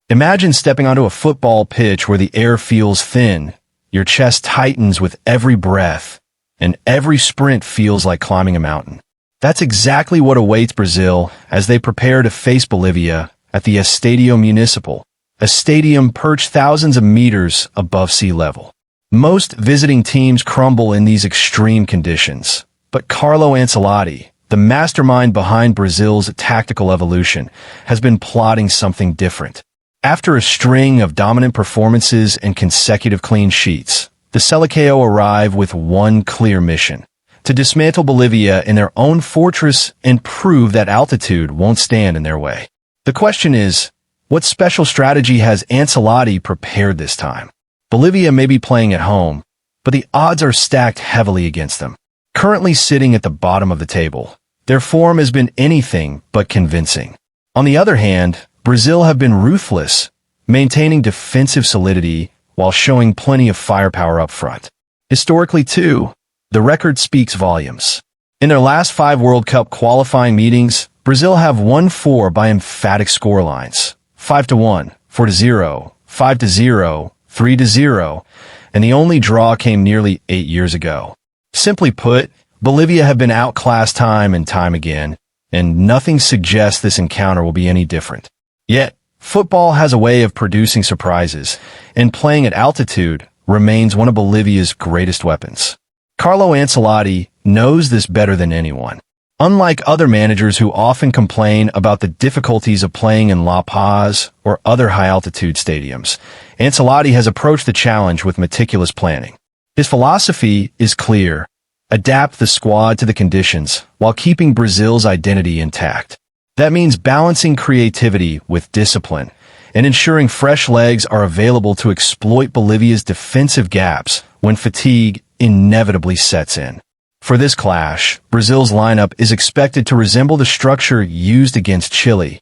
Imagine stepping onto a football pitch where the air feels thin, your chest tightens with every breath, and every sprint feels like climbing a mountain. That's exactly what awaits Brazil as they prepare to face Bolivia at the Estadio Municipal, a stadium perched thousands of meters above sea level. Most visiting teams crumble in these extreme conditions, but Carlo Ancelotti, the mastermind behind Brazil's tactical evolution, has been plotting something different. After a string of dominant performances and consecutive clean sheets, the Seleção arrive with one clear mission: to dismantle Bolivia in their own fortress and prove that altitude won't stand in their way. The question is, what special strategy has Ancelotti prepared this time? Bolivia may be playing at home, but the odds are stacked heavily against them. Currently sitting at the bottom of the table, their form has been anything but convincing. On the other hand, Brazil have been ruthless, maintaining defensive solidity while showing plenty of firepower up front. Historically, too, the record speaks volumes. In their last 5 World Cup qualifying meetings, Brazil have won 4 by emphatic scorelines: 5-1, 4-0, 5-0, 3-0, and the only draw came nearly 8 years ago. Simply put, Bolivia have been outclassed time and time again, and nothing suggests this encounter will be any different. Yet, football has a way of producing surprises, and playing at altitude remains one of Bolivia's greatest weapons. Carlo Ancelotti knows this better than anyone. Unlike other managers who often complain about the difficulties of playing in La Paz or other high-altitude stadiums, Ancelotti has approached the challenge with meticulous planning. His philosophy is clear: adapt the squad to the conditions while keeping Brazil's identity intact. That means balancing creativity with discipline and ensuring fresh legs are available to exploit Bolivia's defensive gaps when fatigue inevitably sets in. For this clash, Brazil's lineup is expected to resemble the structure used against Chile,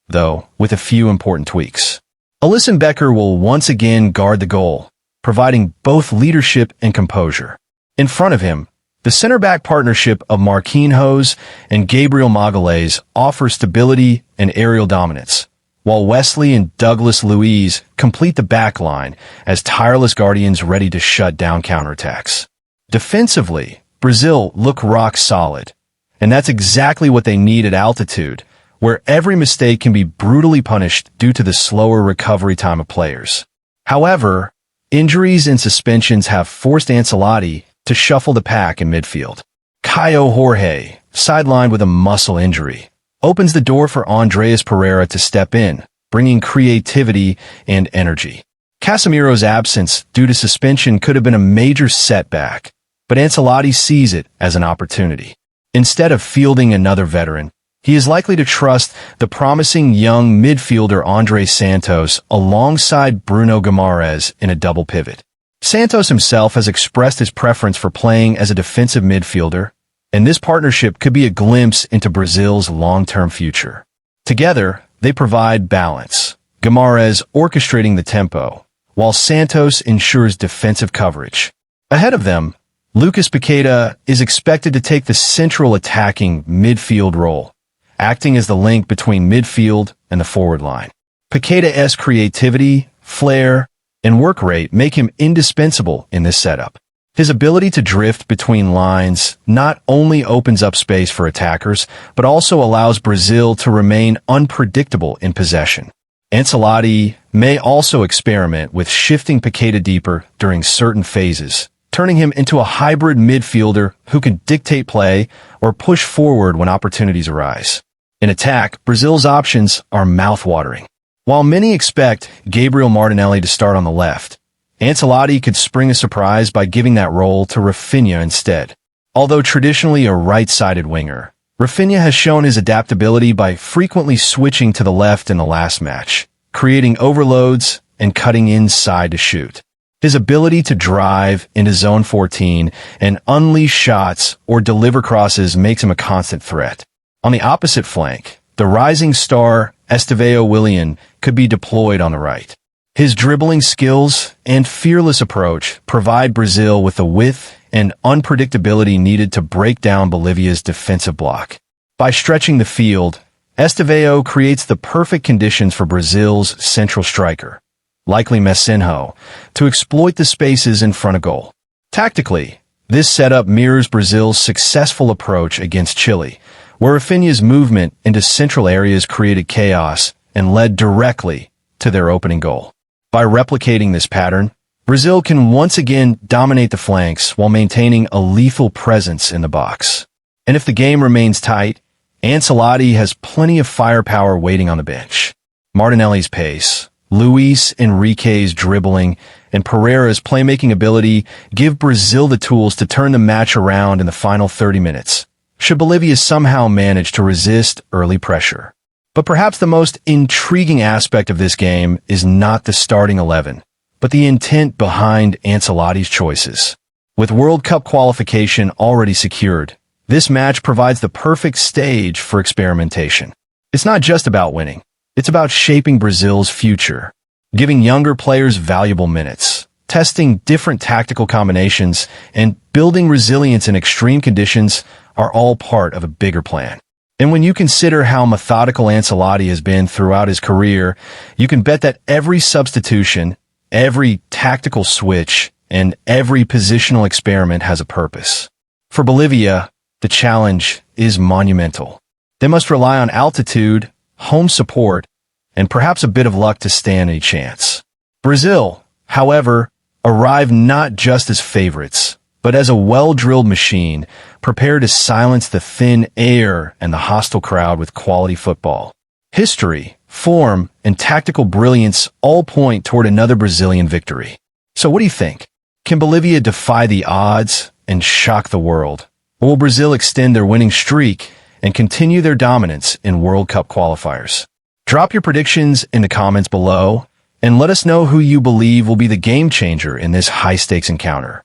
though with a few important tweaks. Alisson Becker will once again guard the goal, providing both leadership and composure. In front of him, the center-back partnership of Marquinhos and Gabriel Martinelli offers stability and aerial dominance, while Wesley and Douglas Luiz complete the back line as tireless guardians ready to shut down counterattacks. Defensively, Brazil look rock solid, and that's exactly what they need at altitude, where every mistake can be brutally punished due to the slower recovery time of players. However, injuries and suspensions have forced Ancelotti to shuffle the pack in midfield. Caio Jorge, sidelined with a muscle injury, opens the door for Andreas Pereira to step in, bringing creativity and energy. Casemiro's absence due to suspension could have been a major setback, but Ancelotti sees it as an opportunity. Instead of fielding another veteran, he is likely to trust the promising young midfielder Andrey Santos alongside Bruno Guimarães in a double pivot. Santos himself has expressed his preference for playing as a defensive midfielder, and this partnership could be a glimpse into Brazil's long-term future. Together, they provide balance, Guimarães orchestrating the tempo, while Santos ensures defensive coverage. Ahead of them, Lucas Paquetá is expected to take the central attacking midfield role, acting as the link between midfield and the forward line. Paquetá's creativity, flair, and work rate make him indispensable in this setup. His ability to drift between lines not only opens up space for attackers, but also allows Brazil to remain unpredictable in possession. Ancelotti may also experiment with shifting Paquetá deeper during certain phases, turning him into a hybrid midfielder who can dictate play or push forward when opportunities arise. In attack, Brazil's options are mouth-watering. While many expect Gabriel Martinelli to start on the left, Ancelotti could spring a surprise by giving that role to Raphinha instead. Although traditionally a right-sided winger, Raphinha has shown his adaptability by frequently switching to the left in the last match, creating overloads and cutting inside to shoot. His ability to drive into zone 14 and unleash shots or deliver crosses makes him a constant threat. On the opposite flank, the rising star Estêvão Willian could be deployed on the right. His dribbling skills and fearless approach provide Brazil with the width and unpredictability needed to break down Bolivia's defensive block. By stretching the field, Estêvão creates the perfect conditions for Brazil's central striker, likely Messinho, to exploit the spaces in front of goal. Tactically, this setup mirrors Brazil's successful approach against Chile, where Raphinha's movement into central areas created chaos and led directly to their opening goal. By replicating this pattern, Brazil can once again dominate the flanks while maintaining a lethal presence in the box. And if the game remains tight, Ancelotti has plenty of firepower waiting on the bench. Martinelli's pace, Luis Enrique's dribbling, and Pereira's playmaking ability give Brazil the tools to turn the match around in the final 30 minutes, should Bolivia somehow manage to resist early pressure. But perhaps the most intriguing aspect of this game is not the starting 11, but the intent behind Ancelotti's choices. With World Cup qualification already secured, this match provides the perfect stage for experimentation. It's not just about winning. It's about shaping Brazil's future, giving younger players valuable minutes, testing different tactical combinations, and building resilience in extreme conditions are all part of a bigger plan. And when you consider how methodical Ancelotti has been throughout his career, you can bet that every substitution, every tactical switch, and every positional experiment has a purpose. For Bolivia, the challenge is monumental. They must rely on altitude, home support, and perhaps a bit of luck to stand any chance. Brazil, however, arrive not just as favorites, but as a well-drilled machine, prepared to silence the thin air and the hostile crowd with quality football. History, form, and tactical brilliance all point toward another Brazilian victory. So what do you think? Can Bolivia defy the odds and shock the world? Or will Brazil extend their winning streak and continue their dominance in World Cup qualifiers? Drop your predictions in the comments below and let us know who you believe will be the game changer in this high-stakes encounter.